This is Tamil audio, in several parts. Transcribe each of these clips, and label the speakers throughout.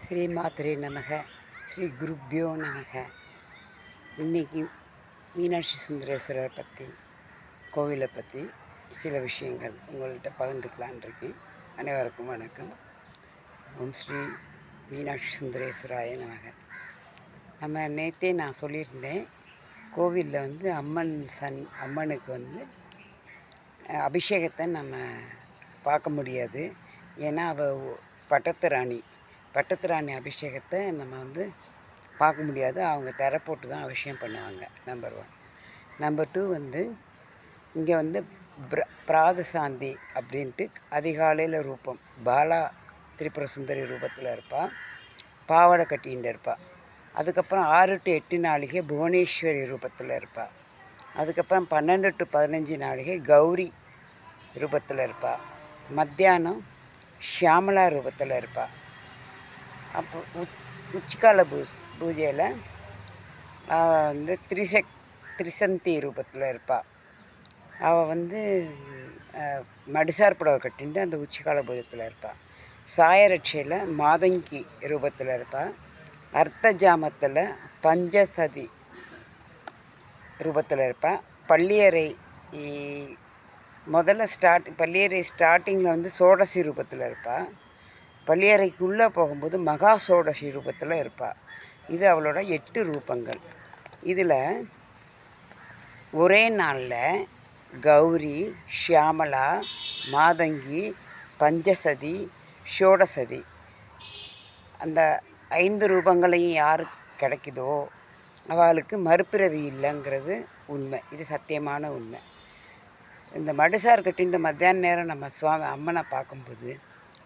Speaker 1: ஸ்ரீ மாத்ரே நமக. ஸ்ரீ குருப்யோ நமக. இன்றைக்கி மீனாட்சி சுந்தரேஸ்வரர் பற்றி, கோவிலை பற்றி சில விஷயங்கள் உங்கள்கிட்ட பகிர்ந்துக்கலான் இருக்கேன். அனைவருக்கும் வணக்கம். ஓம் ஸ்ரீ மீனாட்சி சுந்தரேஸ்வராய நமக. நம்ம நேற்றே நான் சொல்லியிருந்தேன், கோவிலில் அம்மனுக்கு அபிஷேகத்தை நம்ம பார்க்க முடியாது. ஏன்னா அவள் பட்டத்து ராணி அபிஷேகத்தை நம்ம பார்க்க முடியாது. அவங்க திரை போட்டு தான் அபிஷேகம் பண்ணுவாங்க. நம்பர் 1. நம்பர் 2 இங்கே பிராதசாந்தி அப்படின்ட்டு அதிகாலையில் ரூபம் பாலா திரிபுர சுந்தரி ரூபத்தில் இருப்பாள். பாவாடை கட்டிகிட்டு இருப்பாள். அதுக்கப்புறம் 6 to 8 நாளிகை புவனேஸ்வரி ரூபத்தில் இருப்பாள். அதுக்கப்புறம் 12 to 15 நாளிகை கௌரி ரூபத்தில் இருப்பாள். மத்தியானம் ஷியாமலா ரூபத்தில் இருப்பாள். அப்போ உச்சிக்கால பூஜையில் திரிசந்தி ரூபத்தில் இருப்பாள். அவள் மடிசார் புடவை கட்டிட்டு அந்த உச்சிக்கால பூஜத்தில் இருப்பாள். சாயரட்சையில் மாதங்கி ரூபத்தில் இருப்பாள். அர்த்த ஜாமத்தில் பஞ்சசதி ரூபத்தில் இருப்பாள். பள்ளியறை பள்ளியறை ஸ்டார்டிங்கில் சோடசி ரூபத்தில் இருப்பாள். பள்ளியறைக்குள்ளே போகும்போது மகா சோடசி ரூபத்தில் இருப்பாள். இது அவளோட 8 ரூபங்கள். இதில் ஒரே நாளில் கௌரி, ஷியாமலா, மாதங்கி, பஞ்சசதி, ஷோடசதி அந்த 5 ரூபங்களையும் யாருக்கு கிடைக்குதோ அவளுக்கு மறுபிறவி இல்லைங்கிறது உண்மை. இது சத்தியமான உண்மை. இந்த மடுசார் கட்டின்ற மத்தியான நேரம் நம்ம அம்மனை பார்க்கும்போது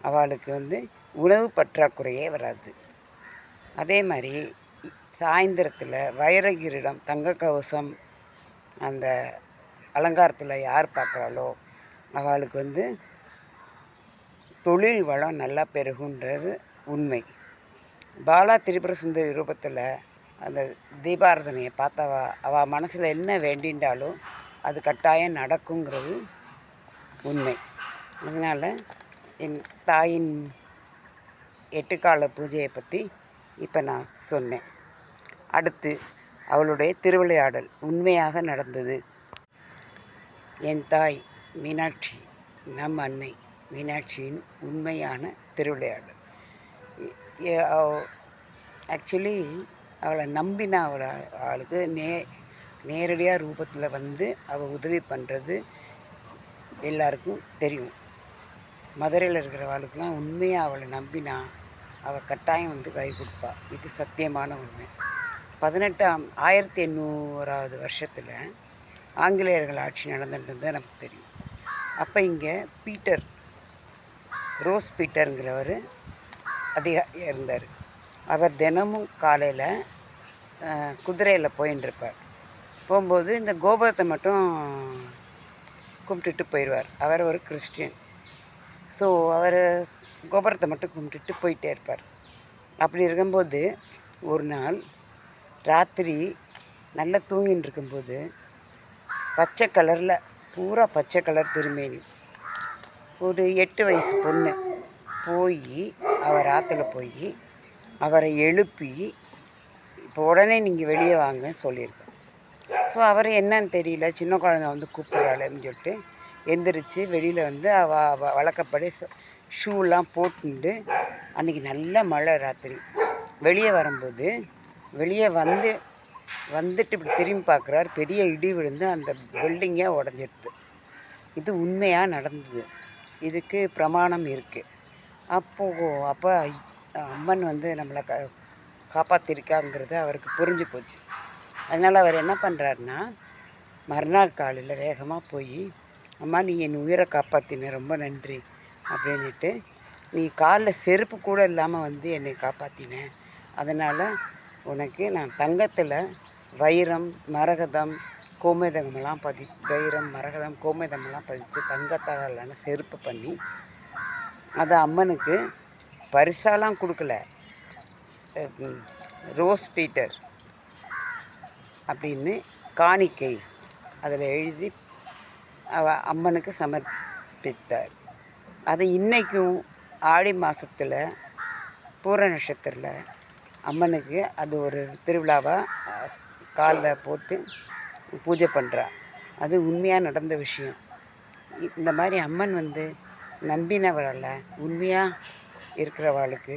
Speaker 1: அவளுக்கு உணவு பற்றாக்குறையே வராது. அதே மாதிரி சாயந்தரத்தில் வைரகிரிடம் தங்க கவசம் அந்த அலங்காரத்தில் யார் பார்க்குறாளோ அவளுக்கு தொழில் வளம் நல்லா பெருகுன்றது உண்மை. பாலா திரிபுர சுந்தரி ரூபத்தில் அந்த தீபாரதனையை பார்த்தவா அவள் மனசில் என்ன வேண்டின்றாலும் அது கட்டாயம் நடக்குங்கிறது உண்மை. அதனால் என் தாயின் 8 கால பூஜையை பற்றி இப்போ நான் சொன்னேன். அடுத்து அவளுடைய திருவிளையாடல் உண்மையாக நடந்தது. என் தாய் மீனாட்சி, நம் அன்னை மீனாட்சியின் உண்மையான திருவிளையாடல். ஆக்சுவலி அவளை நம்பின அவளுக்கு நேரடியாக ரூபத்தில் அவள் உதவி பண்ணுறது எல்லாருக்கும் தெரியும். மதுரையில் இருக்கிறவாளுக்கெல்லாம் உண்மையாக அவளை நம்பினா அவள் கட்டாயம் கை கொடுப்பா. இது சத்தியமான உண்மை. 1800 வருஷத்தில் ஆங்கிலேயர்கள் ஆட்சி நடந்துட்டு நமக்கு தெரியும். அப்போ இங்கே ரோஸ் பீட்டருங்கிறவர் அதிகாரியாக இருந்தார். அவர் தினமும் காலையில் குதிரையில் போயின்ட்டுருப்பார். போகும்போது இந்த கோபுரத்தை மட்டும் கும்பிட்டுட்டு போயிடுவார். அவர் ஒரு கிறிஸ்டியன். ஸோ அவர் கோபுரத்தை மட்டும் கும்பிட்டுட்டு போயிட்டே இருப்பார். அப்படி இருக்கும்போது ஒரு நாள் ராத்திரி நல்லா தூங்கின்னு இருக்கும்போது பச்சை கலர் திருமேனி ஒரு 8 வயசு பொண்ணு அவர் ஆற்றுல போய் அவரை எழுப்பி இப்போ உடனே நீங்கள் வெளியே வாங்கன்னு சொல்லியிருக்கார். ஸோ அவர் என்னன்னு தெரியல, சின்ன குழந்தை கூப்பிட்றாளேன்னு சொல்லிட்டு எந்திரிச்சு வெளியில் அவள் வழக்கப்படி ஷூலாம் போட்டுண்டு அன்றைக்கி நல்ல மழை ராத்திரி வெளியே வரும்போது வந்துட்டு இப்படி திரும்பி பார்க்குறார். பெரிய இடி விழுந்து அந்த பில்டிங்கே உடஞ்சிடுது. இது உண்மையாக நடந்தது. இதுக்கு பிரமாணம் இருக்குது. அப்போ அம்மன் நம்மளை காப்பாற்றிருக்காங்கிறது அவருக்கு புரிஞ்சு போச்சு. அதனால் அவர் என்ன பண்ணுறாருன்னா, மறுநாள் காலையில் வேகமாக போய், அம்மா நீ என் உயிரை காப்பாற்றின, ரொம்ப நன்றி அப்படின்ட்டு, நீ காலில் செருப்பு கூட இல்லாமல் என்னை காப்பாற்றினேன். அதனால் உனக்கு நான் தங்கத்தில் வைரம் மரகதம் கோமேதமெல்லாம் பதித்து தங்கத்தாலான செருப்பு பண்ணி அதை அம்மனுக்கு பரிசாலாம் கொடுக்கல. ரோஸ் பீட்டர் அப்படின்னு காணிக்கை அதில் எழுதி அம்மனுக்கு சமர்ப்பித்தார். அது இன்றைக்கும் ஆடி மாதத்தில் பூர நட்சத்திரத்தில் அம்மனுக்கு அது ஒரு திருவிழாவாக காலில் போட்டு பூஜை பண்ணுறா. அது உண்மையாக நடந்த விஷயம். இந்த மாதிரி அம்மன் வந்து நம்பினவரால் உண்மையாக இருக்கிறவாளுக்கு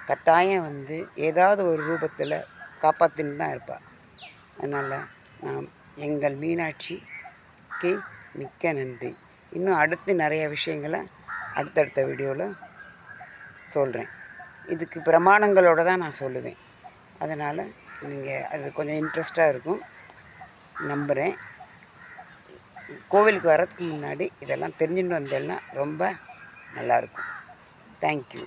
Speaker 1: கட்டாயம் வந்து ஏதாவது ஒரு ரூபத்தில் காப்பாற்றின்னு தான் இருப்பாள். அதனால் நாம் எங்கள் மீனாட்சிக்கு மிக்க நன்றி. இன்னும் அடுத்து நிறைய விஷயங்களை அடுத்தடுத்த வீடியோவில் சொல்கிறேன். இதுக்கு பிரமாணங்களோடு தான் நான் சொல்லுவேன். அதனால் நீங்கள் அது கொஞ்சம் இன்ட்ரெஸ்ட்டாக இருக்கும் நம்புகிறேன். கோவிலுக்கு வர்றதுக்கு முன்னாடி இதெல்லாம் தெரிஞ்சுட்டு வந்தேன்னா ரொம்ப நல்லாயிருக்கும். தேங்க்யூ.